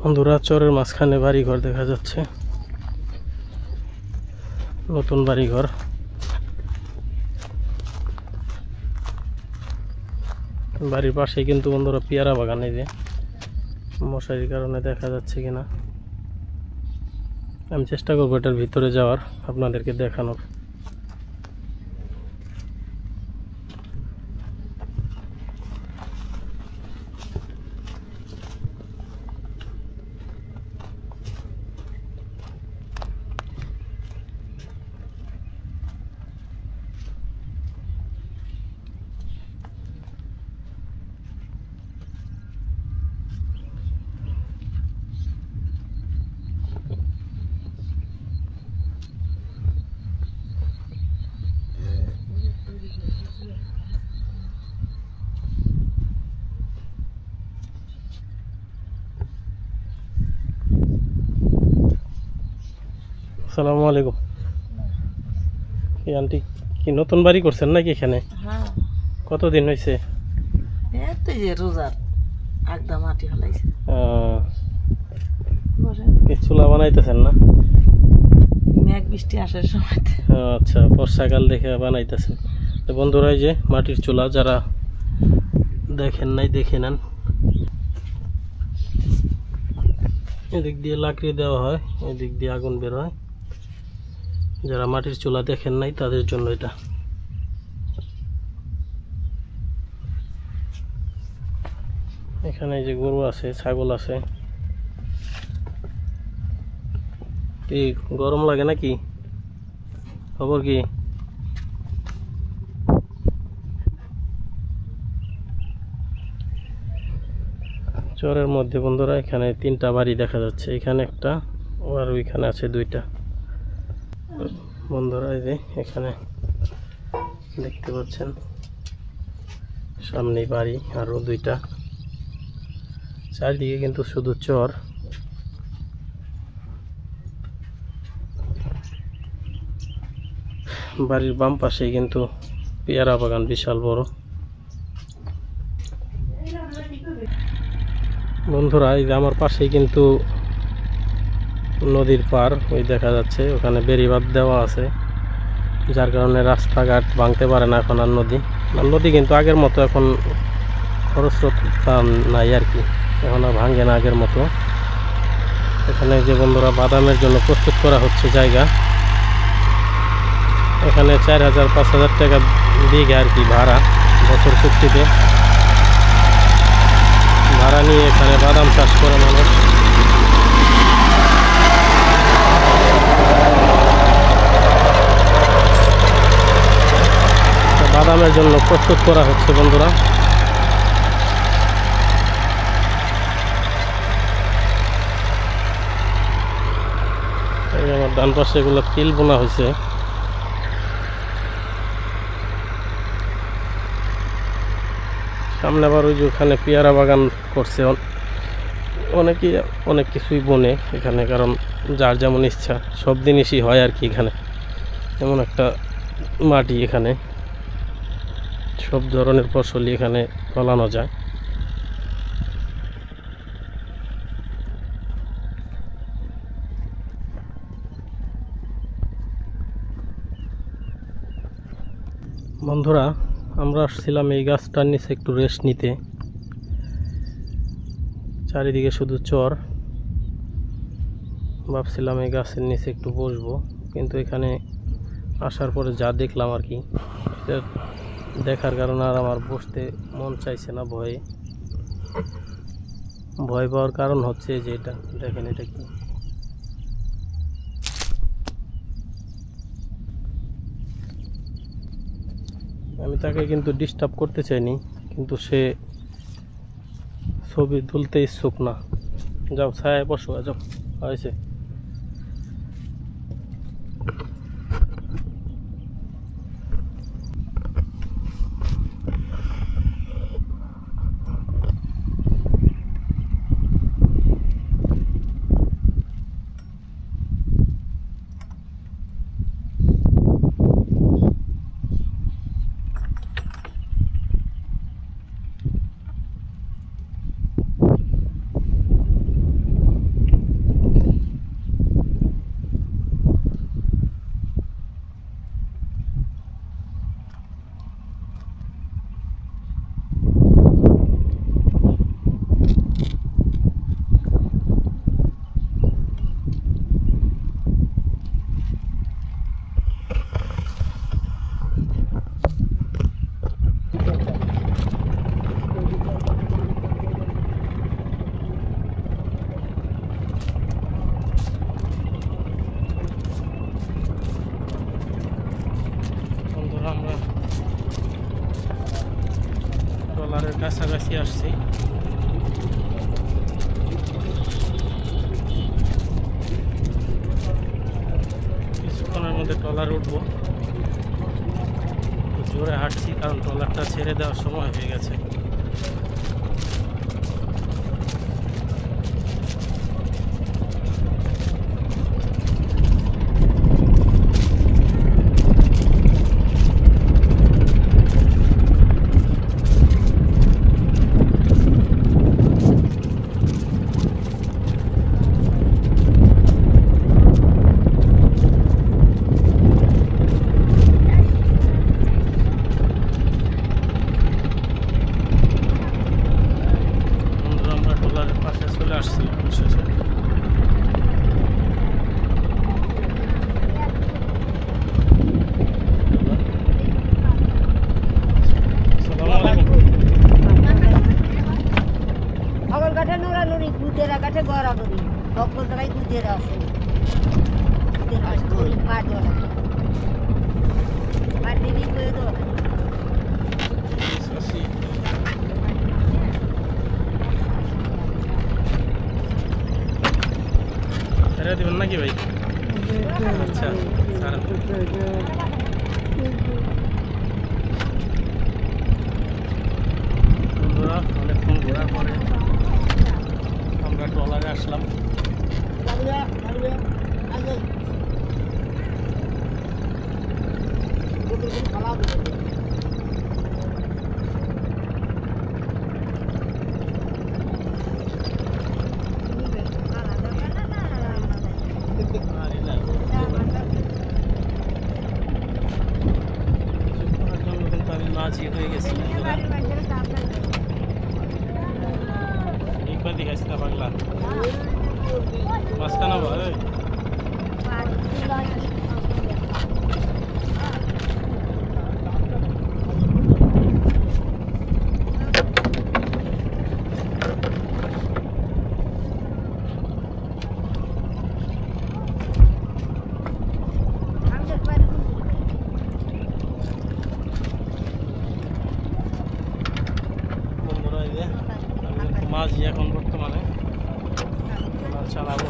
বন্ধুরা, চরের মাঝখানে বাড়িঘর দেখা যাচ্ছে, নতুন বাড়িঘর। বাড়ির পাশে কিন্তু বন্ধুরা পেয়ারা বাগান, এই যে মশারির কারণে দেখা যাচ্ছে কিনা। আমি চেষ্টা করবো এটার ভিতরে যাওয়ার, আপনাদেরকে দেখানোর। আসসালামু আলাইকুম। কি আন্টি, কি নতুন বাড়ি করছেন নাকি এখানে? হ্যাঁ, কতদিন হয়েছে? এই তো যে রোজার একদম মাটি ফেলাইছে। চুলা বানাইতেছেন না? মেঘ বৃষ্টি আসার সময়। আচ্ছা, বর্ষাকাল দেখে বানাইতেছেন। তো বন্ধুরা, এই যে মাটির চুলা, যারা দেখেন নাই দেখে নেন। এদিক দিয়ে লাকড়ি দেওয়া হয়, এদিক দিয়ে আগুন বের হয়। যারা মাটির চুলা দেখেন নাই তাদের জন্য এটা। এখানে যে গরু আছে, ছাগল আছে। কি গরম লাগে নাকি? খবর কি? চরের মধ্যে বন্ধুরা এখানে 3টা বাড়ি দেখা যাচ্ছে। এখানে একটা, আর ওইখানে আছে 2টা। বন্ধুরা, এই যে এখানে দেখতে পাচ্ছেন সামনে বাড়ি আরো 2টা। চারদিকে কিন্তু শুধু চর। বাড়ির বাম পাশে কিন্তু পেয়ারা বাগান বিশাল বড়। বন্ধুরা, এই যে আমার পাশেই কিন্তু নদীর পার, ওই দেখা যাচ্ছে ওখানে বেড়িবাঁধ দেওয়া আছে, যার কারণে রাস্তাঘাট ভাঙতে পারে না এখন আর নদী কিন্তু আগের মতো এখন খরস্রোতা নাই আর কি, এখন আর ভাঙে না আগের মতো। এখানে যে বন্ধুরা বাদামের জন্য প্রস্তুত করা হচ্ছে জায়গা, এখানে 4000-5000 টাকা বিঘা আর কি ভাড়া, বছর চুক্তিতে ভাড়া নিয়ে এখানে বাদাম চাষ করে মানুষ। বাদামের জন্য প্রস্তুত করা হচ্ছে বন্ধুরা। এই আমার ডান পাশে এগুলো তিল বোনা হয়েছে। সামনে আবার ওই যে ওখানে পেয়ারা বাগান করছে। অনেকেই অনেক কিছুই বনে এখানে, কারণ যার যেমন ইচ্ছা সব জিনিসই হয় আর কি। এখানে এমন একটা মাটি, এখানে সব ধরনের ফসলই এখানে ফলানো যায়। বন্ধুরা, আমরা আসছিলাম এই গাছটার নিচে একটু রেস্ট নিতে। চারিদিকে শুধু চর। ভাবছিলাম এই গাছের নিচে একটু বসবো, কিন্তু এখানে আসার পরে যা দেখলাম আর কি, এটা দেখার কারণে আর আমার বসতে মন চাইছে না। ভয় পাওয়ার কারণ হচ্ছে যে এটা দেখেন, এটা কি? আমি তাকে কিন্তু ডিস্টার্ব করতে চাইনি, কিন্তু সে ছবি তুলতে ইচ্ছুক না। যাও ছায় বসো, যাও হয়েছে। কাছাকাছি আসছি। কিছুক্ষণের মধ্যে ট্রলার উঠবো। জোরে হাঁটছি কারণ ট্রলারটা ছেড়ে দেওয়ার সময় হয়ে গেছে। আমরা ট্রলারের পাশে চলে আসছি অবশেষে। আসসালামু আলাইকুম। সকল কাঠে নোড়া নুড়ি গুদেরা কাঠে গড়া গড়ি সকল জায়গায় গুদেরা আছে মার দেওয়া লাগে মার দিবি করে দেওয়া লাগে ছেড়ে দেবেন নাকি ভাই? আচ্ছা ছাড়েন। বন্ধুরা অনেকক্ষণ ঘোরার পরে আমরা ট্রলারে আসলাম। কিছুক্ষণের জন্য কিন্তু আমি মাঝি হয়ে গেছি। এই কদি খাইছি না পাগলা মাঝখানা ভাই। বন্ধুরা এই যে আমি কিন্তু মাঝি এখন বর্তমানে চালাবো।